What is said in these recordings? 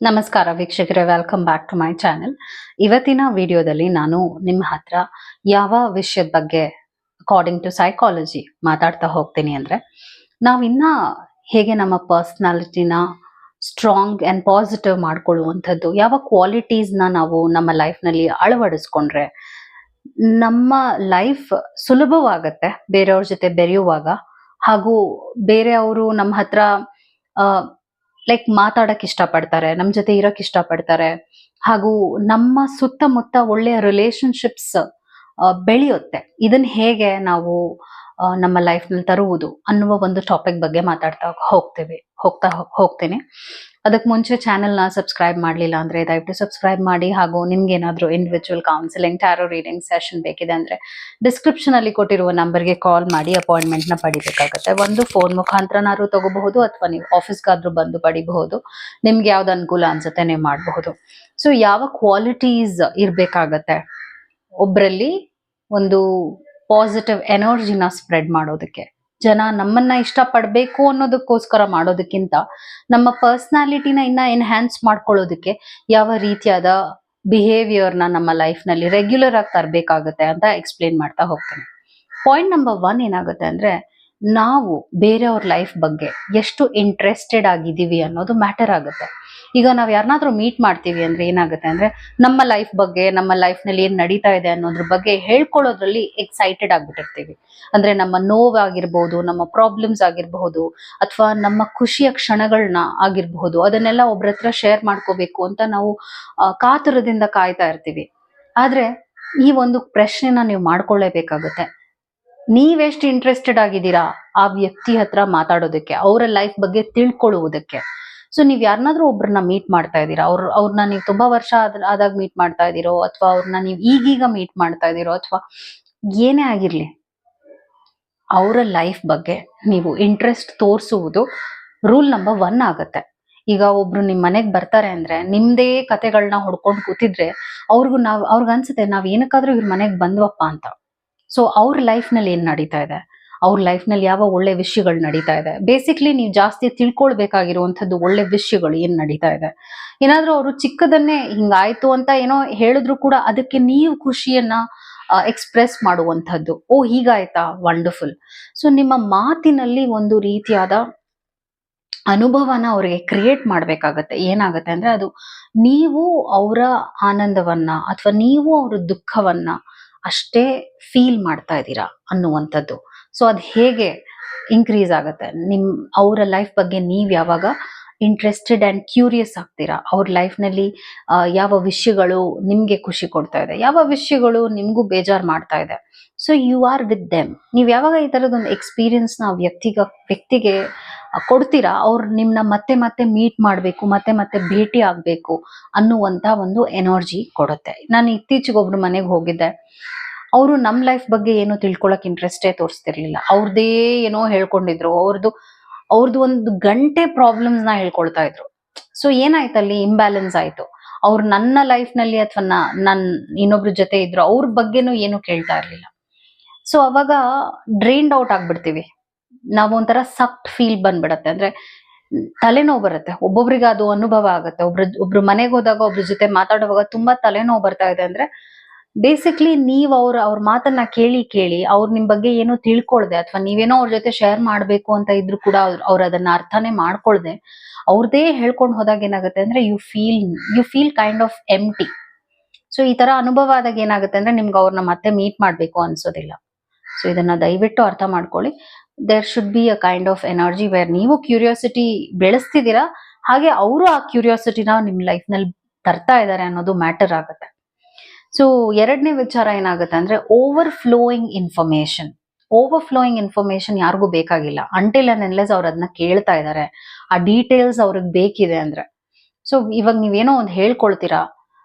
ನಮಸ್ಕಾರ ವೀಕ್ಷಕರೇ, welcome back to my channel. ಇವತ್ತಿನ ವಿಡಿಯೋದಲ್ಲಿ ನಾನು ನಿಮ್ಮ ಹತ್ರ ಯಾವ ವಿಷಯದ ಬಗ್ಗೆ ಅಕಾರ್ಡಿಂಗ್ ಟು ಸೈಕಾಲಜಿ ಮಾತಾಡ್ತಾ ಹೋಗ್ತೀನಿ ಅಂದ್ರೆ, ನಾವಿನ್ನ ಹೇಗೆ ನಮ್ಮ ಪರ್ಸ್ನಾಲಿಟಿನ ಸ್ಟ್ರಾಂಗ್ ಅಂಡ್ ಪಾಸಿಟಿವ್ ಮಾಡ್ಕೊಳ್ಳುವಂಥದ್ದು, ಯಾವ ಕ್ವಾಲಿಟೀಸ್ನ ನಾವು ನಮ್ಮ ಲೈಫ್ನಲ್ಲಿ ಅಳವಡಿಸ್ಕೊಂಡ್ರೆ ನಮ್ಮ ಲೈಫ್ ಸುಲಭವಾಗತ್ತೆ ಬೇರೆಯವ್ರ ಜೊತೆ ಬೆರೆಯುವಾಗ. ಹಾಗೂ ಬೇರೆಯವರು ನಮ್ಮ ಹತ್ರ ಲೈಕ್ ಮಾತಾಡಕ್ ಇಷ್ಟಪಡ್ತಾರೆ, ನಮ್ ಜೊತೆ ಇರಕ್ ಇಷ್ಟಪಡ್ತಾರೆ, ಹಾಗೂ ನಮ್ಮ ಸುತ್ತಮುತ್ತ ಒಳ್ಳೆಯ ರಿಲೇಶನ್ಶಿಪ್ಸ್ ಬೆಳೆಯುತ್ತೆ. ಇದನ್ನ ಹೇಗೆ ನಾವು ನಮ್ಮ ಲೈಫ್ ನಲ್ಲಿ ತರುವುದು ಅನ್ನುವ ಒಂದು ಟಾಪಿಕ್ ಬಗ್ಗೆ ಮಾತಾಡ್ತಾ ಹೋಗ್ತೇನೆ. ಅದಕ್ಕೆ ಮುಂಚೆ ಚಾನೆಲ್ ನ ಸಬ್ಸ್ಕ್ರೈಬ್ ಮಾಡಲಿಲ್ಲ ಅಂದ್ರೆ ದಯವಿಟ್ಟು ಸಬ್ಸ್ಕ್ರೈಬ್ ಮಾಡಿ. ಹಾಗೂ ನಿಮ್ಗೆ ಏನಾದ್ರು individual counselling, tarot reading session ಬೇಕಿದೆ ಅಂದ್ರೆ ಡಿಸ್ಕ್ರಿಪ್ಷನ್ ಅಲ್ಲಿ ಕೊಟ್ಟಿರುವ ನಂಬರ್ಗೆ ಕಾಲ್ ಮಾಡಿ ಅಪಾಯಿಂಟ್ಮೆಂಟ್ ನ ಪಡಿಬೇಕಾಗತ್ತೆ. ಒಂದು ಫೋನ್ ಮುಖಾಂತರನಾದ್ರೂ ತಗೋಬಹುದು, ಅಥವಾ ನೀವು ಆಫೀಸ್ಗಾದ್ರೂ ಬಂದು ಪಡಿಬಹುದು. ನಿಮ್ಗೆ ಯಾವ್ದು ಅನುಕೂಲ ಅನ್ಸುತ್ತೆ ನೀವು ಮಾಡಬಹುದು. ಸೊ ಯಾವ ಕ್ವಾಲಿಟೀಸ್ ಇರ್ಬೇಕಾಗತ್ತೆ ಒಬ್ರಲ್ಲಿ ಒಂದು ಪಾಸಿಟಿವ್ ಎನರ್ಜಿನ ಸ್ಪ್ರೆಡ್ ಮಾಡೋದಕ್ಕೆ, ಜನ ನಮ್ಮನ್ನ ಇಷ್ಟ ಪಡ್ಬೇಕು ಅನ್ನೋದಕ್ಕೋಸ್ಕರ ಮಾಡೋದಕ್ಕಿಂತ ನಮ್ಮ ಪರ್ಸನಾಲಿಟಿನ ಇನ್ನ ಎನ್ಹ್ಯಾನ್ಸ್ ಮಾಡ್ಕೊಳ್ಳೋದಕ್ಕೆ ಯಾವ ರೀತಿಯಾದ ಬಿಹೇವಿಯರ್ನ ನಮ್ಮ ಲೈಫ್ ನಲ್ಲಿ ರೆಗ್ಯುಲರ್ ಆಗಿ ತರಬೇಕಾಗತ್ತೆ ಅಂತ ಎಕ್ಸ್ಪ್ಲೇನ್ ಮಾಡ್ತಾ ಹೋಗ್ತೇನೆ. ಪಾಯಿಂಟ್ ನಂಬರ್ 1 ಏನಾಗುತ್ತೆ ಅಂದ್ರೆ, ನಾವು ಬೇರೆಯವ್ರ ಲೈಫ್ ಬಗ್ಗೆ ಎಷ್ಟು ಇಂಟ್ರೆಸ್ಟೆಡ್ ಆಗಿದ್ದೀವಿ ಅನ್ನೋದು ಮ್ಯಾಟರ್ ಆಗುತ್ತೆ. ಈಗ ನಾವ್ ಯಾರನ್ನಾದ್ರೂ ಮೀಟ್ ಮಾಡ್ತೀವಿ ಅಂದ್ರೆ ಏನಾಗುತ್ತೆ ಅಂದ್ರೆ, ನಮ್ಮ ಲೈಫ್ ಬಗ್ಗೆ, ನಮ್ಮ ಲೈಫ್ ನಲ್ಲಿ ಏನ್ ನಡೀತಾ ಇದೆ ಅನ್ನೋದ್ರ ಬಗ್ಗೆ ಹೇಳ್ಕೊಳ್ಳೋದ್ರಲ್ಲಿ ಎಕ್ಸೈಟೆಡ್ ಆಗ್ಬಿಟ್ಟಿರ್ತೀವಿ. ಅಂದ್ರೆ ನಮ್ಮ ನೋವಾಗಿರ್ಬಹುದು, ನಮ್ಮ ಪ್ರಾಬ್ಲಮ್ಸ್ ಆಗಿರಬಹುದು, ಅಥವಾ ನಮ್ಮ ಖುಷಿಯ ಕ್ಷಣಗಳನ್ನ ಆಗಿರಬಹುದು, ಅದನ್ನೆಲ್ಲ ಒಬ್ರ ಹತ್ರ ಶೇರ್ ಮಾಡ್ಕೋಬೇಕು ಅಂತ ನಾವು ಕಾತುರದಿಂದ ಕಾಯ್ತಾ ಇರ್ತೀವಿ. ಆದ್ರೆ ಈ ಒಂದು ಪ್ರಶ್ನೆನ ನೀವು ಮಾಡ್ಕೊಳ್ಳೇಬೇಕಾಗುತ್ತೆ. ನೀವೆಷ್ಟು ಇಂಟ್ರೆಸ್ಟೆಡ್ ಆಗಿದ್ದೀರಾ ಆ ವ್ಯಕ್ತಿ ಹತ್ರ ಮಾತಾಡೋದಕ್ಕೆ, ಅವರ ಲೈಫ್ ಬಗ್ಗೆ ತಿಳ್ಕೊಳ್ಳುವುದಕ್ಕೆ. ಸೊ ನೀವ್ ಯಾರನ್ನಾದ್ರೂ ಒಬ್ರನ್ನ ಮೀಟ್ ಮಾಡ್ತಾ ಇದ್ದೀರಾ, ಅವ್ರನ್ನ ನೀವು ತುಂಬಾ ವರ್ಷ ಆದಾಗ ಮೀಟ್ ಮಾಡ್ತಾ ಇದ್ದೀರೋ, ಅಥವಾ ಅವ್ರನ್ನ ನೀವು ಈಗೀಗ ಮೀಟ್ ಮಾಡ್ತಾ ಇದ್ದೀರೋ, ಅಥವಾ ಏನೇ ಆಗಿರ್ಲಿ, ಅವರ ಲೈಫ್ ಬಗ್ಗೆ ನೀವು ಇಂಟ್ರೆಸ್ಟ್ ತೋರಿಸುವುದು ರೂಲ್ ನಂಬರ್ 1 ಆಗತ್ತೆ. ಈಗ ಒಬ್ರು ನಿಮ್ ಮನೆಗ್ ಬರ್ತಾರೆ ಅಂದ್ರೆ, ನಿಮ್ದೇ ಕತೆಗಳನ್ನ ಹೊಡ್ಕೊಂಡು ಕೂತಿದ್ರೆ ಅವ್ರಿಗೆ ಅನ್ಸುತ್ತೆ ನಾವ್ ಏನಕ್ಕಾದ್ರೂ ಇವ್ರ ಮನೆಗ್ ಬಂದ್ವಪ್ಪ ಅಂತ. ಸೊ ಅವ್ರ ಲೈಫ್ ನಲ್ಲಿ ಏನ್ ನಡೀತಾ ಇದೆ, ಅವ್ರ ಲೈಫ್ ನಲ್ಲಿ ಯಾವ ಒಳ್ಳೆ ವಿಷಯಗಳು ನಡೀತಾ ಇದೆ, ಬೇಸಿಕ್ಲಿ ನೀವು ಜಾಸ್ತಿ ತಿಳ್ಕೊಳ್ಬೇಕಾಗಿರುವಂತದ್ದು ಒಳ್ಳೆ ವಿಷಯಗಳು ಏನ್ ನಡೀತಾ ಇದೆ. ಏನಾದ್ರೂ ಅವರು ಚಿಕ್ಕದನ್ನೇ ಹಿಂಗಾಯ್ತು ಅಂತ ಏನೋ ಹೇಳಿದ್ರು ಕೂಡ ಅದಕ್ಕೆ ನೀವು ಖುಷಿಯನ್ನ ಎಕ್ಸ್ಪ್ರೆಸ್ ಮಾಡುವಂಥದ್ದು. ಓ ಹೀಗಾಯ್ತಾ, ವಂಡರ್ಫುಲ್. ಸೊ ನಿಮ್ಮ ಮಾತಿನಲ್ಲಿ ಒಂದು ರೀತಿಯಾದ ಅನುಭವನ ಅವರಿಗೆ ಕ್ರಿಯೇಟ್ ಮಾಡ್ಬೇಕಾಗತ್ತೆ. ಏನಾಗತ್ತೆ ಅಂದ್ರೆ, ಅದು ನೀವು ಅವರ ಆನಂದವನ್ನ ಅಥವಾ ನೀವು ಅವರ ದುಃಖವನ್ನ ಅಷ್ಟೇ ಫೀಲ್ ಮಾಡ್ತಾ ಇದ್ದೀರಾ ಅನ್ನುವಂಥದ್ದು. ಸೊ ಅದ್ ಹೇಗೆ ಇನ್ಕ್ರೀಸ್ ಆಗತ್ತೆ, ಅವರ ಲೈಫ್ ಬಗ್ಗೆ ನೀವ್ ಯಾವಾಗ ಇಂಟ್ರೆಸ್ಟೆಡ್ ಅಂಡ್ ಕ್ಯೂರಿಯಸ್ ಆಗ್ತೀರಾ, ಅವ್ರ ಲೈಫ್ ನಲ್ಲಿ ಯಾವ ವಿಷಯಗಳು ನಿಮ್ಗೆ ಖುಷಿ ಕೊಡ್ತಾ ಇದೆ, ಯಾವ ವಿಷಯಗಳು ನಿಮ್ಗೂ ಬೇಜಾರ್ ಮಾಡ್ತಾ ಇದೆ. So you are with them. ನೀವ್ ಯಾವಾಗ ಈ ತರದೊಂದು ಎಕ್ಸ್ಪೀರಿಯನ್ಸ್ ನ ವ್ಯಕ್ತಿಗೆ ಕೊಡ್ತೀರಾ, ಅವ್ರು ನಿಮ್ನ ಮತ್ತೆ ಮತ್ತೆ ಮೀಟ್ ಮಾಡ್ಬೇಕು, ಮತ್ತೆ ಮತ್ತೆ ಭೇಟಿ ಆಗ್ಬೇಕು ಅನ್ನುವಂತ ಒಂದು ಎನರ್ಜಿ ಕೊಡುತ್ತೆ. ನಾನು ಇತ್ತೀಚೆಗೆ ಒಬ್ರು ಮನೆಗೆ ಹೋಗಿದ್ದೆ. ಅವರು ನಮ್ ಲೈಫ್ ಬಗ್ಗೆ ಏನು ತಿಳ್ಕೊಳಕ್ ಇಂಟ್ರೆಸ್ಟೇ ತೋರಿಸ್ತಿರ್ಲಿಲ್ಲ. ಅವ್ರದೇ ಏನೋ ಹೇಳ್ಕೊಂಡಿದ್ರು, ಅವ್ರದ್ದು ಒಂದು ಗಂಟೆ ಪ್ರಾಬ್ಲಮ್ಸ್ ನ ಹೇಳ್ಕೊಳ್ತಾ ಇದ್ರು. ಸೊ ಏನಾಯ್ತಲ್ಲಿ, ಇಂಬ್ಯಾಲೆನ್ಸ್ ಆಯ್ತು. ಅವ್ರು ನನ್ನ ಲೈಫ್ ನಲ್ಲಿ ಅಥವಾ ನನ್ ಇನ್ನೊಬ್ರ ಜೊತೆ ಇದ್ರು, ಅವ್ರ ಬಗ್ಗೆನೂ ಏನು ಕೇಳ್ತಾ ಇರ್ಲಿಲ್ಲ. ಸೊ ಅವಾಗ ಡ್ರೈನ್ಡ್ ಔಟ್ ಆಗ್ಬಿಡ್ತೀವಿ ನಾವು. ಒಂಥರ ಸಕ್ಟ್ ಫೀಲ್ ಬಂದ್ಬಿಡತ್ತೆ. ಅಂದ್ರೆ ತಲೆನೋವು ಬರುತ್ತೆ. ಒಬ್ಬೊಬ್ರಿಗೆ ಅದು ಅನುಭವ ಆಗುತ್ತೆ. ಒಬ್ರು ಮನೆಗೆ ಹೋದಾಗ ಒಬ್ರ ಜೊತೆ ಮಾತಾಡುವಾಗ ತುಂಬಾ ತಲೆನೋವು ಬರ್ತಾ ಇದೆ ಅಂದ್ರೆ, ಬೇಸಿಕ್ಲಿ ನೀವ್ ಅವ್ರ ಮಾತನ್ನ ಕೇಳಿ ಅವ್ರು ನಿಮ್ ಬಗ್ಗೆ ಏನೋ ತಿಳ್ಕೊಳ್ದೆ, ಅಥವಾ ನೀವೇನೋ ಅವ್ರ ಜೊತೆ ಶೇರ್ ಮಾಡ್ಬೇಕು ಅಂತ ಇದ್ರು ಕೂಡ ಅವ್ರ ಅದನ್ನ ಅರ್ಥನೇ ಮಾಡ್ಕೊಳ್ದೆ ಅವ್ರದೇ ಹೇಳ್ಕೊಂಡು ಹೋದಾಗ ಏನಾಗುತ್ತೆ ಅಂದ್ರೆ, you feel kind of empty. ಸೊ ಈ ತರ ಅನುಭವ ಆದಾಗ ಏನಾಗುತ್ತೆ ಅಂದ್ರೆ, ನಿಮ್ಗೆ ಅವ್ರನ್ನ ಮತ್ತೆ ಮೀಟ್ ಮಾಡ್ಬೇಕು ಅನ್ಸೋದಿಲ್ಲ. ಸೊ ಇದನ್ನ ದಯವಿಟ್ಟು ಅರ್ಥ ಮಾಡ್ಕೊಳ್ಳಿ. There should be a kind of energy where ನೀವು ಕ್ಯೂರಿಯಾಸಿಟಿ ಬೆಳೆಸ್ತಿದ್ದೀರಾ, ಹಾಗೆ ಅವರು ಆ ಕ್ಯೂರಿಯಾಸಿಟಿನ ನಿಮ್ ಲೈಫ್ ನಲ್ಲಿ ತರ್ತಾ ಇದ್ದಾರೆ ಅನ್ನೋದು ಮ್ಯಾಟರ್ ಆಗುತ್ತೆ. ಸೊ ಎರಡನೇ ವಿಚಾರ ಏನಾಗುತ್ತೆ ಅಂದ್ರೆ, ಓವರ್ಫ್ಲೋಯಿಂಗ್ ಇನ್ಫಾರ್ಮೇಶನ್ ಯಾರಿಗೂ ಬೇಕಾಗಿಲ್ಲ ಅಂಟಿಲ್ ಅಂಡ್ ಅನ್ಲೆಸ್ ಅವ್ರು ಅದನ್ನ ಕೇಳ್ತಾ ಇದ್ದಾರೆ, ಆ ಡೀಟೇಲ್ಸ್ ಅವ್ರಿಗೆ ಬೇಕಿದೆ ಅಂದ್ರೆ. ಸೊ ಇವಾಗ ನೀವೇನೋ ಒಂದು ಹೇಳ್ಕೊಳ್ತೀರಾ,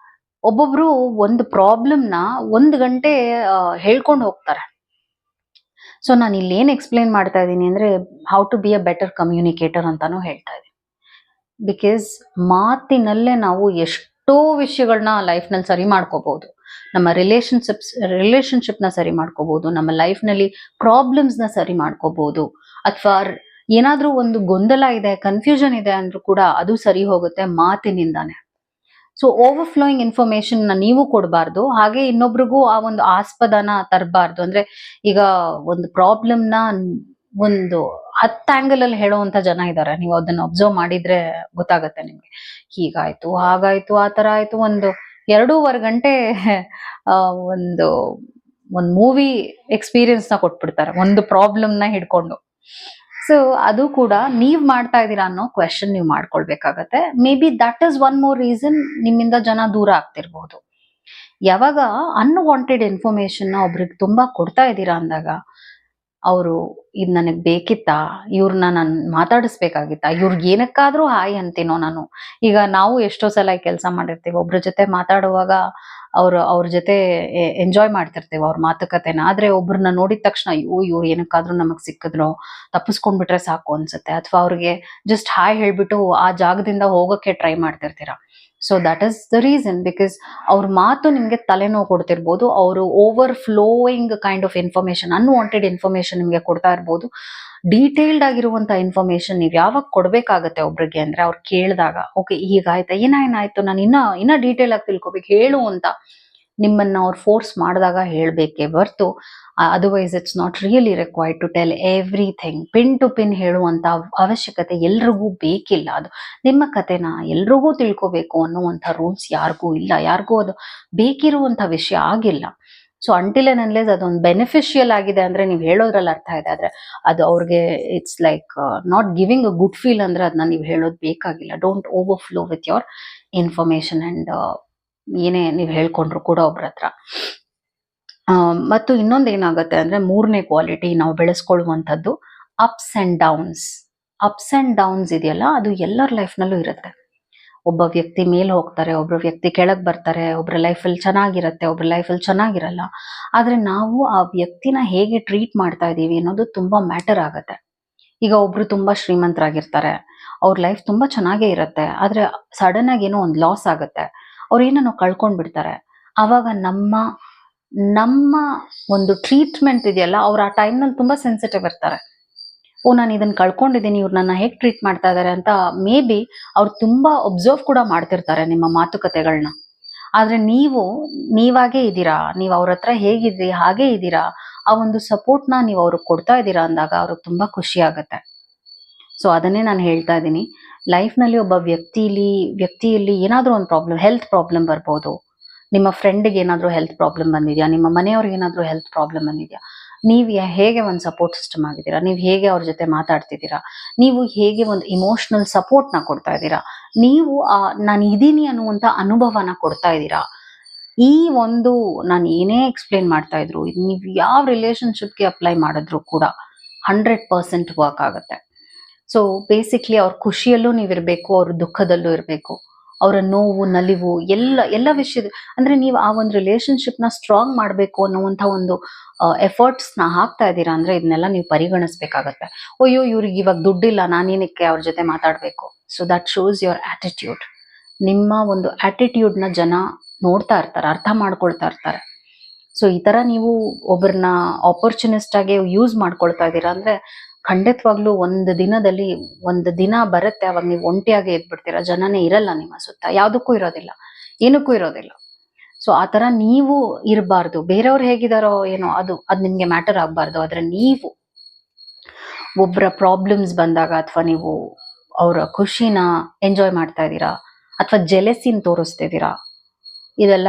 ಒಬ್ಬೊಬ್ರು ಒಂದು ಪ್ರಾಬ್ಲಮ್ನ 1 ಗಂಟೆ ಹೇಳ್ಕೊಂಡು ಹೋಗ್ತಾರೆ. ಸೊ ನಾನು ಇಲ್ಲಿ ಏನ್ ಎಕ್ಸ್ಪ್ಲೇನ್ ಮಾಡ್ತಾ ಇದ್ದೀನಿ ಅಂದ್ರೆ, how to be a better communicator ಅಂತಾನು ಹೇಳ್ತಾ ಇದ್ದೀನಿ. ಬಿಕಾಸ್ ಮಾತಿನಲ್ಲೇ ನಾವು ಎಷ್ಟೋ ವಿಷಯಗಳನ್ನ ಲೈಫ್ ನಲ್ಲಿ ಸರಿ ಮಾಡ್ಕೋಬಹುದು. ನಮ್ಮ ರಿಲೇಶನ್ಶಿಪ್ ನ ಸರಿ ಮಾಡ್ಕೋಬಹುದು, ನಮ್ಮ ಲೈಫ್ ನಲ್ಲಿ ಪ್ರಾಬ್ಲಮ್ಸ್ ನ ಸರಿ ಮಾಡ್ಕೋಬಹುದು, ಅಥವಾ ಏನಾದ್ರೂ ಒಂದು ಗೊಂದಲ ಇದೆ, ಕನ್ಫ್ಯೂಷನ್ ಇದೆ ಅಂದ್ರೂ ಕೂಡ ಅದು ಸರಿ ಹೋಗುತ್ತೆ ಮಾತಿನಿಂದಾನೆ. ಸೊ ಓವರ್ಫ್ಲೋಯಿಂಗ್ ಇನ್ಫಾರ್ಮೇಶನ್ ನೀವು ಕೊಡಬಾರ್ದು, ಹಾಗೆ ಇನ್ನೊಬ್ರಿಗೂ ಆ ಒಂದು ಆಸ್ಪದನ ತರಬಾರ್ದು. ಅಂದ್ರೆ ಈಗ ಒಂದು ಪ್ರಾಬ್ಲಮ್ ನ ಒಂದು 10 ಆಂಗಲ್ ಅಲ್ಲಿ ಹೇಳುವಂತ ಜನ ಇದ್ದಾರೆ. ನೀವು ಅದನ್ನ ಅಬ್ಸರ್ವ್ ಮಾಡಿದ್ರೆ ಗೊತ್ತಾಗತ್ತೆ ನಿಮ್ಗೆ. ಹೀಗಾಯ್ತು, ಹಾಗಾಯ್ತು, ಆ ತರ ಆಯ್ತು, ಒಂದು 2.5 ಗಂಟೆ ಆ, ಒಂದು ಒಂದ್ ಮೂವಿ ಎಕ್ಸ್ಪೀರಿಯನ್ಸ್ ನ ಕೊಟ್ಬಿಡ್ತಾರೆ ಒಂದು ಪ್ರಾಬ್ಲಮ್ ನ ಹಿಡ್ಕೊಂಡು. ಸೊ ಅದು ಕೂಡ ನೀವ್ ಮಾಡ್ತಾ ಇದೀರಾ ಅನ್ನೋ ಕ್ವೆಶನ್ ನೀವು ಮಾಡ್ಕೊಳ್ಬೇಕಾಗತ್ತೆ. Maybe that is one more reason ನಿಮ್ಮಿಂದ ಜನ ದೂರ ಆಗ್ತಿರ್ಬಹುದು. ಯಾವಾಗ ಅನ್ವಾಂಟೆಡ್ ಇನ್ಫಾರ್ಮೇಶನ್ ಒಬ್ರಿಗೆ ತುಂಬಾ ಕೊಡ್ತಾ ಇದ್ದೀರಾ ಅಂದಾಗ ಅವರು ಇದ್ ನನಗ್ ಬೇಕಿತ್ತಾ, ಇವ್ರನ್ನ ನಾನ್ ಮಾತಾಡಿಸ್ಬೇಕಾಗಿತ್ತಾ, ಇವ್ರಿಗೆ ಏನಕ್ಕಾದ್ರೂ ಹಾಯ್ ಅಂತೀನೋ ನಾನು. ಈಗ ನಾವು ಎಷ್ಟೋ ಸಲ ಕೆಲಸ ಮಾಡಿರ್ತೀವಿ, ಒಬ್ರ ಜೊತೆ ಮಾತಾಡುವಾಗ ಅವ್ರ ಜೊತೆ ಎಂಜಾಯ್ ಮಾಡ್ತಿರ್ತೀವಿ ಅವ್ರ ಮಾತುಕತೆನ. ಆದ್ರೆ ಒಬ್ರನ್ನ ನೋಡಿದ ತಕ್ಷಣ ಅಯ್ಯೋ ಇವ್ರು ಏನಕ್ಕಾದ್ರೂ ನಮಗ್ ಸಿಕ್ಕಿದ್ರು, ತಪ್ಪಿಸ್ಕೊಂಡ್ಬಿಟ್ರೆ ಸಾಕು ಅನ್ಸುತ್ತೆ, ಅಥವಾ ಅವ್ರಿಗೆ ಜಸ್ಟ್ ಹಾಯ್ ಹೇಳ್ಬಿಟ್ಟು ಆ ಜಾಗದಿಂದ ಹೋಗಕ್ಕೆ ಟ್ರೈ ಮಾಡ್ತಿರ್ತೀರಾ. So that is the reason, because ಅವ್ರ ಮಾತು ನಿಮ್ಗೆ ತಲೆನೋವು ಕೊಡ್ತಿರ್ಬೋದು. ಅವರು overflowing kind of information, unwanted information ನಿಮ್ಗೆ ಕೊಡ್ತಾ ಇರ್ಬೋದು. ಡೀಟೇಲ್ಡ್ ಆಗಿರುವಂತ ಇನ್ಫಾರ್ಮೇಶನ್ ನೀವ್ ಯಾವಾಗ ಕೊಡ್ಬೇಕಾಗತ್ತೆ ಒಬ್ರಿಗೆ ಅಂದ್ರೆ ಅವ್ರು ಕೇಳಿದಾಗ, ಓಕೆ ಹೀಗಾಯ್ತಾ, ಏನಾಯ್ತು, ನಾನು ಇನ್ನ ಡೀಟೇಲ್ ಆಗಿ ತಿಳ್ಕೊಬೇಕು ಹೇಳು ಅಂತ ನಿಮ್ಮನ್ನ ಅವ್ರು ಫೋರ್ಸ್ ಮಾಡಿದಾಗ ಹೇಳ್ಬೇಕೇ ಹೊರ್ತು, otherwise it's not really required to tell everything. Pin to pin ಹೇಳುವಂತ ಅವಶ್ಯಕತೆ ಎಲ್ರಿಗೂ ಬೇಕಿಲ್ಲ. ಅದು ನಿಮ್ಮ ಕತೆನ ಎಲ್ರಿಗೂ ತಿಳ್ಕೊಬೇಕು ಅನ್ನುವಂಥ ರೂಲ್ಸ್ ಯಾರಿಗೂ ಇಲ್ಲ, ಯಾರಿಗೂ ಅದು ಬೇಕಿರುವಂತ ವಿಷಯ ಆಗಿಲ್ಲ. ಸೊ ಅಂಟಿಲ್ ಅಂಡ್ ಅನ್ಲೆಸ್ ಅದೊಂದು ಬೆನಿಫಿಷಿಯಲ್ ಆಗಿದೆ ಅಂದ್ರೆ ನೀವು ಹೇಳೋದ್ರಲ್ಲಿ ಅರ್ಥ ಇದೆ. ಆದ್ರೆ ಅದು ಅವ್ರಿಗೆ it's like not giving a good feel ಅಂದ್ರೆ ಅದನ್ನ ನೀವು ಹೇಳೋದು ಬೇಕಾಗಿಲ್ಲ. Don't over flow with your information and ಏನೇ ನೀವು ಹೇಳ್ಕೊಂಡ್ರು ಕೂಡ ಒಬ್ರ ಹತ್ರ. ಮತ್ತು ಇನ್ನೊಂದು ಏನಾಗುತ್ತೆ ಅಂದ್ರೆ, ಮೂರನೇ ಕ್ವಾಲಿಟಿ ನಾವು ಬೆಳೆಸ್ಕೊಳ್ಳುವಂಥದ್ದು ups and downs. Ups and downs ಇದೆಯಲ್ಲ, ಅದು ಎಲ್ಲರ ಲೈಫ್ನಲ್ಲೂ ಇರುತ್ತೆ. ಒಬ್ಬ ವ್ಯಕ್ತಿ ಮೇಲ್ ಹೋಗ್ತಾರೆ, ಒಬ್ಬ ವ್ಯಕ್ತಿ ಕೆಳಗ್ ಬರ್ತಾರೆ, ಒಬ್ರ ಲೈಫಲ್ಲಿ ಚೆನ್ನಾಗಿರುತ್ತೆ, ಒಬ್ರ ಲೈಫಲ್ಲಿ ಚೆನ್ನಾಗಿರಲ್ಲ. ಆದ್ರೆ ನಾವು ಆ ವ್ಯಕ್ತಿನ ಹೇಗೆ ಟ್ರೀಟ್ ಮಾಡ್ತಾ ಇದೀವಿ ಅನ್ನೋದು ತುಂಬಾ ಮ್ಯಾಟರ್ ಆಗತ್ತೆ. ಈಗ ಒಬ್ರು ತುಂಬಾ ಶ್ರೀಮಂತರಾಗಿರ್ತಾರೆ, ಅವ್ರ ಲೈಫ್ ತುಂಬಾ ಚೆನ್ನಾಗೇ ಇರುತ್ತೆ, ಆದ್ರೆ ಸಡನ್ ಆಗಿ ಏನೋ ಒಂದು ಲಾಸ್ ಆಗುತ್ತೆ, ಅವ್ರು ಏನೋ ಕಳ್ಕೊಂಡ್ ಬಿಡ್ತಾರೆ. ಆವಾಗ ನಮ್ಮ ಒಂದು ಟ್ರೀಟ್ಮೆಂಟ್ ಇದೆಯಲ್ಲ, ಅವ್ರು ಆ ಟೈಮ್ನಲ್ಲಿ ತುಂಬಾ ಸೆನ್ಸಿಟಿವ್ ಇರ್ತಾರೆ. ಓ ನಾನು ಇದನ್ನ ಕಳ್ಕೊಂಡಿದ್ದೀನಿ, ಇವ್ರು ನನ್ನ ಹೇಗೆ ಟ್ರೀಟ್ ಮಾಡ್ತಾ ಇದಾರೆ ಅಂತ ಮೇ ಬಿ ಅವ್ರು ತುಂಬಾ ಒಬ್ಸರ್ವ್ ಕೂಡ ಮಾಡ್ತಿರ್ತಾರೆ ನಿಮ್ಮ ಮಾತುಕತೆಗಳನ್ನ. ಆದ್ರೆ ನೀವಾಗೇ ಇದ್ದೀರಾ, ನೀವು ಅವ್ರ ಹತ್ರ ಹೇಗಿದ್ರಿ ಹಾಗೆ ಇದ್ದೀರಾ, ಆ ಒಂದು ಸಪೋರ್ಟ್ನ ನೀವು ಅವ್ರಿಗೆ ಕೊಡ್ತಾ ಇದ್ದೀರಾ ಅಂದಾಗ ಅವ್ರಿಗೆ ತುಂಬಾ ಖುಷಿ ಆಗತ್ತೆ. ಸೊ ಅದನ್ನೇ ನಾನು ಹೇಳ್ತಾ ಇದ್ದೀನಿ, ಲೈಫ್ನಲ್ಲಿ ಒಬ್ಬ ವ್ಯಕ್ತಿಯಲ್ಲಿ ಏನಾದ್ರೂ ಒಂದು ಪ್ರಾಬ್ಲಮ್, ಹೆಲ್ತ್ ಪ್ರಾಬ್ಲಮ್ ಬರ್ಬೋದು. ನಿಮ್ಮ ಫ್ರೆಂಡ್ಗೆ ಏನಾದ್ರೂ ಹೆಲ್ತ್ ಪ್ರಾಬ್ಲಮ್ ಬಂದಿದ್ಯಾ, ನಿಮ್ಮ ಮನೆಯವ್ರಿಗೆ ಏನಾದ್ರೂ ಹೆಲ್ತ್ ಪ್ರಾಬ್ಲಮ್ ಬಂದಿದ್ಯಾ, ನೀವು ಹೇಗೆ ಒಂದು ಸಪೋರ್ಟ್ ಸಿಸ್ಟಮ್ ಆಗಿದ್ದೀರಾ, ನೀವು ಹೇಗೆ ಅವ್ರ ಜೊತೆ ಮಾತಾಡ್ತಿದ್ದೀರಾ, ನೀವು ಹೇಗೆ ಒಂದು ಇಮೋಷನಲ್ ಸಪೋರ್ಟ್ನ ಕೊಡ್ತಾ ಇದ್ದೀರಾ, ನೀವು ನಾನು ಇದೀನಿ ಅನ್ನುವಂಥ ಅನುಭವನ ಕೊಡ್ತಾ ಇದ್ದೀರಾ. ಈ ಒಂದು ನಾನು ಏನೇ ಎಕ್ಸ್ಪ್ಲೇನ್ ಮಾಡ್ತಾ ಇದ್ರು, ನೀವು ಯಾವ ರಿಲೇಶನ್ಶಿಪ್ಗೆ ಅಪ್ಲೈ ಮಾಡಿದ್ರು ಕೂಡ 100% ವರ್ಕ್ ಆಗುತ್ತೆ. ಸೊ ಬೇಸಿಕ್ಲಿ ಅವ್ರ ಖುಷಿಯಲ್ಲೂ ನೀವಿರಬೇಕು, ಅವ್ರ ದುಃಖದಲ್ಲೂ ಇರಬೇಕು, ಅವರ ನೋವು ನಲಿವು ಎಲ್ಲ ವಿಷಯದ ಅಂದ್ರೆ ನೀವು ಆ ಒಂದು ರಿಲೇಶನ್ಶಿಪ್ನ ಸ್ಟ್ರಾಂಗ್ ಮಾಡಬೇಕು ಅನ್ನುವಂಥ ಒಂದು ಎಫರ್ಟ್ಸ್ನ ಹಾಕ್ತಾ ಇದ್ದೀರಾ ಅಂದ್ರೆ ಇದನ್ನೆಲ್ಲ ನೀವು ಪರಿಗಣಿಸ್ಬೇಕಾಗತ್ತೆ. ಅಯ್ಯೋ ಇವ್ರಿಗೆ ಇವಾಗ ದುಡ್ಡಿಲ್ಲ, ನಾನೇನಕ್ಕೆ ಅವ್ರ ಜೊತೆ ಮಾತಾಡಬೇಕು. So that shows your attitude. ನಿಮ್ಮ ಒಂದು ಆಟಿಟ್ಯೂಡ್ನ ಜನ ನೋಡ್ತಾ ಇರ್ತಾರೆ, ಅರ್ಥ ಮಾಡ್ಕೊಳ್ತಾ ಇರ್ತಾರೆ. ಸೊ ಈ ತರ ನೀವು ಒಬ್ಬರನ್ನ ಆಪರ್ಚುನಿಸ್ಟ್ ಆಗಿ ಯೂಸ್ ಮಾಡ್ಕೊಳ್ತಾ ಇದ್ದೀರಾ ಅಂದ್ರೆ ಖಂಡಿತವಾಗ್ಲೂ ಒಂದು ದಿನ ಬರುತ್ತೆ, ಅವಾಗ ನೀವು ಒಂಟಿಯಾಗಿ ಎದ್ಬಿಡ್ತೀರಾ, ಜನನೇ ಇರಲ್ಲ ನಿಮ್ಮ ಸುತ್ತ, ಯಾವುದಕ್ಕೂ ಇರೋದಿಲ್ಲ, ಏನಕ್ಕೂ ಇರೋದಿಲ್ಲ. ಸೊ ಆ ತರ ನೀವು ಇರಬಾರ್ದು. ಬೇರೆಯವ್ರು ಹೇಗಿದಾರೋ ಏನೋ ಅದು ನಿಮ್ಗೆ ಮ್ಯಾಟರ್ ಆಗ್ಬಾರ್ದು. ಆದ್ರೆ ನೀವು ಒಬ್ಬರ ಪ್ರಾಬ್ಲಮ್ಸ್ ಬಂದಾಗ, ಅಥವಾ ನೀವು ಅವರ ಖುಷಿನ ಎಂಜಾಯ್ ಮಾಡ್ತಾ ಇದ್ದೀರಾ, ಅಥವಾ ಜೆಲೆಸಿನ ತೋರಿಸ್ತಿದ್ದೀರಾ, ಇದೆಲ್ಲ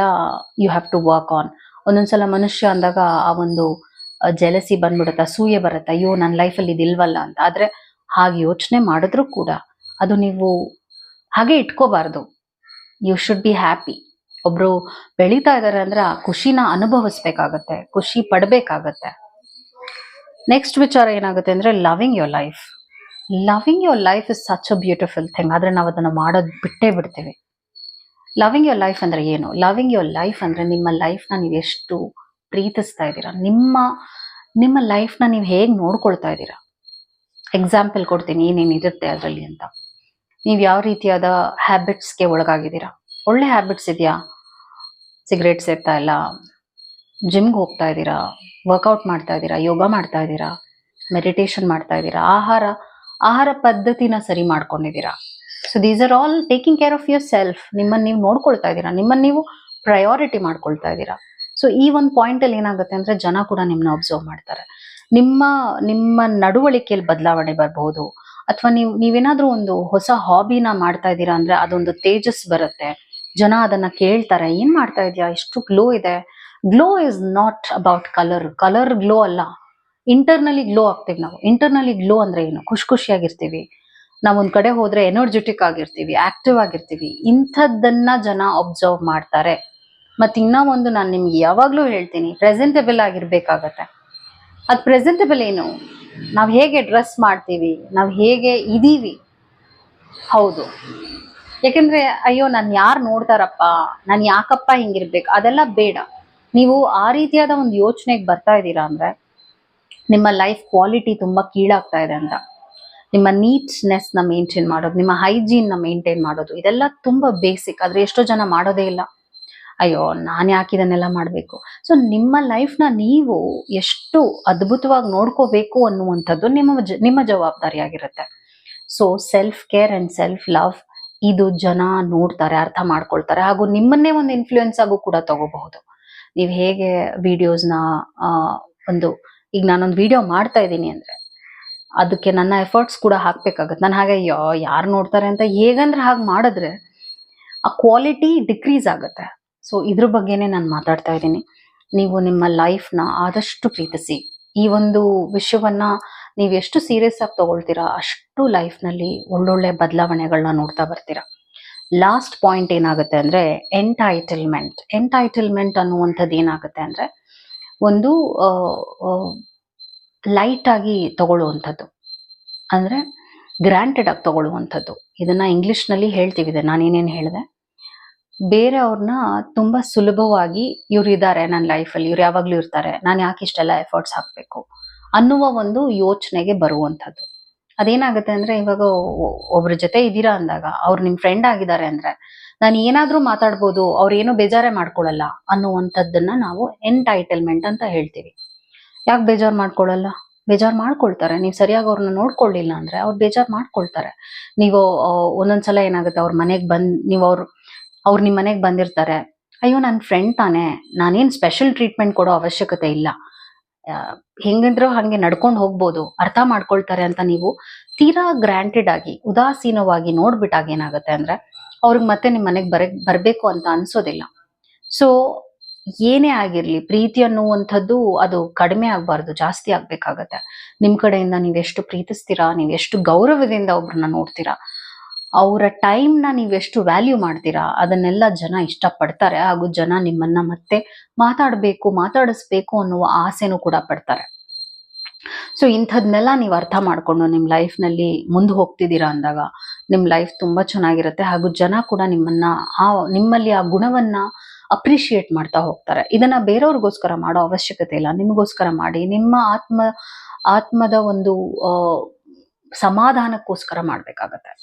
you have to work on. ಒಂದೊಂದ್ಸಲ ಮನುಷ್ಯ ಅಂದಾಗ ಆ ಒಂದು ಜೆಲಸಿ ಬಂದ್ಬಿಡುತ್ತೆ, ಅಸೂಯೆ ಬರುತ್ತೆ, ಅಯ್ಯೋ ನನ್ನ ಲೈಫಲ್ಲಿ ಇದಿಲ್ವಲ್ಲ ಅಂತ. ಆದ್ರೆ ಹಾಗೆ ಯೋಚನೆ ಮಾಡಿದ್ರು ಕೂಡ ಅದು ನೀವು ಹಾಗೆ ಇಟ್ಕೋಬಾರ್ದು. You should be happy. ಒಬ್ರು ಬೆಳೀತಾ ಇದಾರೆ ಅಂದ್ರೆ ಆ ಖುಷಿನ ಅನುಭವಿಸ್ಬೇಕಾಗತ್ತೆ, ಖುಷಿ ಪಡ್ಬೇಕಾಗತ್ತೆ. ನೆಕ್ಸ್ಟ್ ವಿಚಾರ ಏನಾಗುತ್ತೆ ಅಂದ್ರೆ loving your life. Loving your life is such a beautiful thing. ಆದ್ರೆ ನಾವು ಅದನ್ನ ಮಾಡೋದು ಬಿಟ್ಟೇ ಬಿಡ್ತೀವಿ. ಲವಿಂಗ್ ಯೋರ್ ಲೈಫ್ ಅಂದ್ರೆ ಏನು? ಲವಿಂಗ್ ಯೋರ್ ಲೈಫ್ ಅಂದ್ರೆ ನಿಮ್ಮ ಲೈಫ್ನ ನೀವು ಎಷ್ಟು ಪ್ರೀತಿಸ್ತಾ ಇದ್ದೀರಾ, ನಿಮ್ಮ ಲೈಫ್ನ ನೀವು ಹೇಗೆ ನೋಡ್ಕೊಳ್ತಾ ಇದ್ದೀರಾ. ಎಕ್ಸಾಂಪಲ್ ಕೊಡ್ತೀನಿ ಏನೇನಿರುತ್ತೆ ಅದರಲ್ಲಿ ಅಂತ. ನೀವು ಯಾವ ರೀತಿಯಾದ ಹ್ಯಾಬಿಟ್ಸ್ಗೆ ಒಳಗಾಗಿದ್ದೀರಾ? ಒಳ್ಳೆ ಹ್ಯಾಬಿಟ್ಸ್ ಇದೆಯಾ? ಸಿಗರೇಟ್ ಸೇರ್ತಾ ಇಲ್ಲ, ಜಿಮ್ಗೆ ಹೋಗ್ತಾ ಇದ್ದೀರಾ, ವರ್ಕೌಟ್ ಮಾಡ್ತಾ ಇದ್ದೀರಾ, ಯೋಗ ಮಾಡ್ತಾ ಇದ್ದೀರಾ, ಮೆಡಿಟೇಷನ್ ಮಾಡ್ತಾ ಇದ್ದೀರಾ, ಆಹಾರ ಆಹಾರ ಪದ್ಧತಿನ ಸರಿ ಮಾಡ್ಕೊಂಡಿದ್ದೀರಾ? So these are all taking care of your self. ನಿಮ್ಮನ್ನು ನೀವು ನೋಡ್ಕೊಳ್ತಾ ಇದ್ದೀರಾ, ನಿಮ್ಮನ್ನು ನೀವು ಪ್ರಯಾರಿಟಿ ಮಾಡ್ಕೊಳ್ತಾ ಇದ್ದೀರಾ. ಸೊ ಈ ಒಂದು ಪಾಯಿಂಟ್ ಅಲ್ಲಿ ಏನಾಗುತ್ತೆ ಅಂದ್ರೆ ಜನ ಕೂಡ ನಿಮ್ಮನ್ನ ಅಬ್ಸರ್ವ್ ಮಾಡ್ತಾರೆ. ನಿಮ್ಮ ನಿಮ್ಮ ನಡವಳಿಕೆಯಲ್ಲಿ ಬದಲಾವಣೆ ಬರಬಹುದು, ಅಥವಾ ನೀವೇನಾದ್ರೂ ಒಂದು ಹೊಸ ಹಾಬಿನ ಮಾಡ್ತಾ ಇದ್ದೀರಾ ಅಂದ್ರೆ ಅದೊಂದು ತೇಜಸ್ ಬರುತ್ತೆ. ಜನ ಅದನ್ನ ಕೇಳ್ತಾರೆ, ಏನ್ ಮಾಡ್ತಾ ಇದೀಯಾ, ಎಷ್ಟು ಗ್ಲೋ ಇದೆ. Glow is not about colour. Colour glow ಅಲ್ಲ, ಇಂಟರ್ನಲಿ ಗ್ಲೋ ಆಗ್ತೀವಿ ನಾವು. ಇಂಟರ್ನಲಿ ಗ್ಲೋ ಅಂದ್ರೆ ಏನು? ಖುಷಿಯಾಗಿರ್ತೀವಿ, ನಾವ್ ಒಂದ್ ಕಡೆ ಹೋದ್ರೆ ಎನರ್ಜೆಟಿಕ್ ಆಗಿರ್ತೀವಿ, ಆಕ್ಟಿವ್ ಆಗಿರ್ತೀವಿ. ಇಂಥದ್ದನ್ನ ಜನ ಅಬ್ಸರ್ವ್ ಮಾಡ್ತಾರೆ. ಮತ್ ಇನ್ನ ಒಂದು ನಾನು ನಿಮ್ಗೆ ಯಾವಾಗ್ಲೂ ಹೇಳ್ತೀನಿ, ಪ್ರೆಸೆಂಟಬಲ್ ಆಗಿರ್ಬೇಕಾಗತ್ತೆ. ಅದ್ ಪ್ರೆಸೆಂಟಬಲ್ ಏನು? ನಾವ್ ಹೇಗೆ ಡ್ರೆಸ್ ಮಾಡ್ತೀವಿ, ನಾವ್ ಹೇಗೆ ಇದೀವಿ. ಹೌದು, ಯಾಕಂದ್ರೆ ಅಯ್ಯೋ ನನ್ ಯಾರು ನೋಡ್ತಾರಪ್ಪ, ನಾನ್ ಯಾಕಪ್ಪ ಹಿಂಗಿರ್ಬೇಕು, ಅದೆಲ್ಲ ಬೇಡ. ನೀವು ಆ ರೀತಿಯಾದ ಒಂದು ಯೋಚನೆಗೆ ಬರ್ತಾ ಇದ್ದೀರಾ ಅಂದ್ರೆ ನಿಮ್ಮ ಲೈಫ್ ಕ್ವಾಲಿಟಿ ತುಂಬಾ ಕೀಳಾಗ್ತಾ ಇದೆ ಅಂತ. ನಿಮ್ಮ ನೀಟ್ನೆಸ್ ನ ಮೇಂಟೈನ್ ಮಾಡೋದು, ನಿಮ್ಮ ಹೈಜೀನ್ ನ ಮೇಂಟೈನ್ ಮಾಡೋದು, ಇದೆಲ್ಲ ತುಂಬಾ ಬೇಸಿಕ್. ಆದ್ರೆ ಎಷ್ಟೋ ಜನ ಮಾಡೋದೇ ಇಲ್ಲ. ಅಯ್ಯೋ ನಾನು ಯಾಕೆ ಇದನ್ನೆಲ್ಲ ಮಾಡಬೇಕು. ಸೊ ನಿಮ್ಮ ಲೈಫ್ನ ನೀವು ಎಷ್ಟು ಅದ್ಭುತವಾಗಿ ನೋಡ್ಕೋಬೇಕು ಅನ್ನುವಂಥದ್ದು ನಿಮ್ಮ ಜವಾಬ್ದಾರಿಯಾಗಿರುತ್ತೆ. So self care and self love, ಇದು ಜನ ನೋಡ್ತಾರೆ, ಅರ್ಥ ಮಾಡ್ಕೊಳ್ತಾರೆ, ಹಾಗೂ ನಿಮ್ಮನ್ನೇ ಒಂದು ಇನ್ಫ್ಲೂಯೆನ್ಸ್ ಆಗು ಕೂಡ ತಗೋಬಹುದು. ನೀವು ಹೇಗೆ ವಿಡಿಯೋಸ್ನ ಒಂದು, ಈಗ ನಾನೊಂದು ವಿಡಿಯೋ ಮಾಡ್ತಾ ಇದ್ದೀನಿ ಅಂದ್ರೆ ಅದಕ್ಕೆ ನನ್ನ ಎಫರ್ಟ್ಸ್ ಕೂಡ ಹಾಕ್ಬೇಕಾಗತ್ತೆ. ನಾನು ಹಾಗೆ ಯಾರು ನೋಡ್ತಾರೆ ಅಂತ ಹೇಗಂದ್ರೆ ಹಾಗೆ ಮಾಡಿದ್ರೆ ಆ ಕ್ವಾಲಿಟಿ ಡಿಕ್ರೀಸ್ ಆಗುತ್ತೆ. ಸೊ ಇದ್ರ ಬಗ್ಗೆನೇ ನಾನು ಮಾತಾಡ್ತಾ ಇದ್ದೀನಿ. ನೀವು ನಿಮ್ಮ ಲೈಫ್ನ ಆದಷ್ಟು ಪ್ರೀತಿಸಿ. ಈ ಒಂದು ವಿಷಯವನ್ನ ನೀವು ಎಷ್ಟು ಸೀರಿಯಸ್ ಆಗಿ ತಗೊಳ್ತೀರಾ ಅಷ್ಟು ಲೈಫ್ನಲ್ಲಿ ಒಳ್ಳೊಳ್ಳೆ ಬದಲಾವಣೆಗಳನ್ನ ನೋಡ್ತಾ ಬರ್ತೀರಾ. ಲಾಸ್ಟ್ ಪಾಯಿಂಟ್ ಏನಾಗುತ್ತೆ ಅಂದ್ರೆ ಎಂಟೈಟಲ್ಮೆಂಟ್. ಎಂಟೈಟಲ್ಮೆಂಟ್ ಅನ್ನುವಂಥದ್ದು ಏನಾಗುತ್ತೆ ಅಂದ್ರೆ ಒಂದು ಲೈಟ್ ಆಗಿ ತಗೊಳ್ಳುವಂಥದ್ದು, ಅಂದ್ರೆ ಗ್ರಾಂಟೆಡ್ ಆಗಿ ತಗೊಳ್ಳುವಂಥದ್ದು. ಇದನ್ನ ಇಂಗ್ಲಿಷ್ನಲ್ಲಿ ಹೇಳ್ತೀವಿ, ನಾನೇನೇನು ಹೇಳಿದೆ. ಬೇರೆ ಅವ್ರನ್ನ ತುಂಬಾ ಸುಲಭವಾಗಿ ಇವ್ರು ಇದ್ದಾರೆ ನನ್ನ ಲೈಫಲ್ಲಿ, ಇವ್ರು ಯಾವಾಗ್ಲೂ ಇರ್ತಾರೆ, ನಾನು ಯಾಕೆ ಇಷ್ಟೆಲ್ಲ ಎಫರ್ಟ್ಸ್ ಹಾಕ್ಬೇಕು ಅನ್ನುವ ಒಂದು ಯೋಚನೆಗೆ ಬರುವಂಥದ್ದು. ಅದೇನಾಗುತ್ತೆ ಅಂದ್ರೆ ಇವಾಗ ಒಬ್ರ ಜೊತೆ ಇದ್ದೀರಾ ಅಂದಾಗ, ಅವ್ರು ನಿಮ್ ಫ್ರೆಂಡ್ ಆಗಿದ್ದಾರೆ ಅಂದ್ರೆ ನಾನು ಏನಾದ್ರೂ ಮಾತಾಡ್ಬೋದು, ಅವ್ರು ಏನೋ ಬೇಜಾರೇ ಮಾಡ್ಕೊಳಲ್ಲ ಅನ್ನುವಂಥದ್ದನ್ನ ನಾವು ಎಂಟೈಟಲ್ಮೆಂಟ್ ಅಂತ ಹೇಳ್ತೀವಿ. ಯಾಕೆ ಬೇಜಾರು ಮಾಡ್ಕೊಳಲ್ಲ? ಬೇಜಾರು ಮಾಡ್ಕೊಳ್ತಾರೆ. ನೀವು ಸರಿಯಾಗಿ ಅವ್ರನ್ನ ನೋಡ್ಕೊಳ್ಳಿಲ್ಲ ಅಂದ್ರೆ ಅವ್ರು ಬೇಜಾರು ಮಾಡ್ಕೊಳ್ತಾರೆ. ನೀವು ಒಂದೊಂದ್ಸಲ ಏನಾಗುತ್ತೆ, ಅವ್ರ ಮನೆಗೆ ನೀವು ಅವ್ರು ನಿಮ್ಮ ಮನೆಗೆ ಬಂದಿರ್ತಾರೆ, ಅಯ್ಯೋ ನನ್ನ ಫ್ರೆಂಡ್ ತಾನೇ, ನಾನೇನ್ ಸ್ಪೆಷಲ್ ಟ್ರೀಟ್ಮೆಂಟ್ ಕೊಡೋ ಅವಶ್ಯಕತೆ ಇಲ್ಲ, ಹೆಂಗಿದ್ರು ಹಾಗೆ ನಡ್ಕೊಂಡು ಹೋಗ್ಬೋದು, ಅರ್ಥ ಮಾಡ್ಕೊಳ್ತಾರೆ ಅಂತ ನೀವು ತೀರಾ ಗ್ರಾಂಟೆಡ್ ಆಗಿ ಉದಾಸೀನವಾಗಿ ನೋಡ್ಬಿಟ್ಟಾಗ ಏನಾಗುತ್ತೆ ಅಂದ್ರೆ ಅವ್ರಿಗೆ ಮತ್ತೆ ನಿಮ್ಮ ಮನೆಗೆ ಬರ್ಬೇಕು ಅಂತ ಅನ್ಸೋದಿಲ್ಲ. ಸೊ ಏನೇ ಆಗಿರ್ಲಿ, ಪ್ರೀತಿ ಅನ್ನುವಂಥದ್ದು ಅದು ಕಡಿಮೆ ಆಗ್ಬಾರ್ದು, ಜಾಸ್ತಿ ಆಗ್ಬೇಕಾಗತ್ತೆ. ನಿಮ್ ಕಡೆಯಿಂದ ನೀವೆಷ್ಟು ಪ್ರೀತಿಸ್ತೀರಾ, ನೀವೆಷ್ಟು ಗೌರವದಿಂದ ಒಬ್ರನ್ನ ನೋಡ್ತೀರಾ, ಅವರ ಟೈಮ್ನ ನೀವೆಷ್ಟು ವ್ಯಾಲ್ಯೂ ಮಾಡ್ತೀರಾ, ಅದನ್ನೆಲ್ಲ ಜನ ಇಷ್ಟಪಡ್ತಾರೆ. ಹಾಗೂ ಜನ ನಿಮ್ಮನ್ನ ಮತ್ತೆ ಮಾತಾಡಿಸ್ಬೇಕು ಅನ್ನುವ ಆಸೆನೂ ಕೂಡ ಪಡ್ತಾರೆ. ಸೊ ಇಂಥದ್ನೆಲ್ಲ ನೀವು ಅರ್ಥ ಮಾಡ್ಕೊಂಡು ನಿಮ್ಮ ಲೈಫ್ನಲ್ಲಿ ಮುಂದೆ ಹೋಗ್ತಿದ್ದೀರಾ ಅಂದಾಗ ನಿಮ್ಮ ಲೈಫ್ ತುಂಬಾ ಚೆನ್ನಾಗಿರುತ್ತೆ. ಹಾಗೂ ಜನ ಕೂಡ ನಿಮ್ಮಲ್ಲಿ ಆ ಗುಣವನ್ನ ಅಪ್ರಿಶಿಯೇಟ್ ಮಾಡ್ತಾ ಹೋಗ್ತಾರೆ. ಇದನ್ನ ಬೇರೆಯವ್ರಿಗೋಸ್ಕರ ಮಾಡೋ ಅವಶ್ಯಕತೆ ಇಲ್ಲ, ನಿಮಗೋಸ್ಕರ ಮಾಡಿ, ನಿಮ್ಮ ಆತ್ಮದ ಒಂದು ಸಮಾಧಾನಕ್ಕೋಸ್ಕರ ಮಾಡ್ಬೇಕಾಗತ್ತೆ.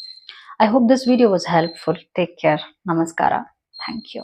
I hope this video was helpful. Take care. Namaskara. Thank you.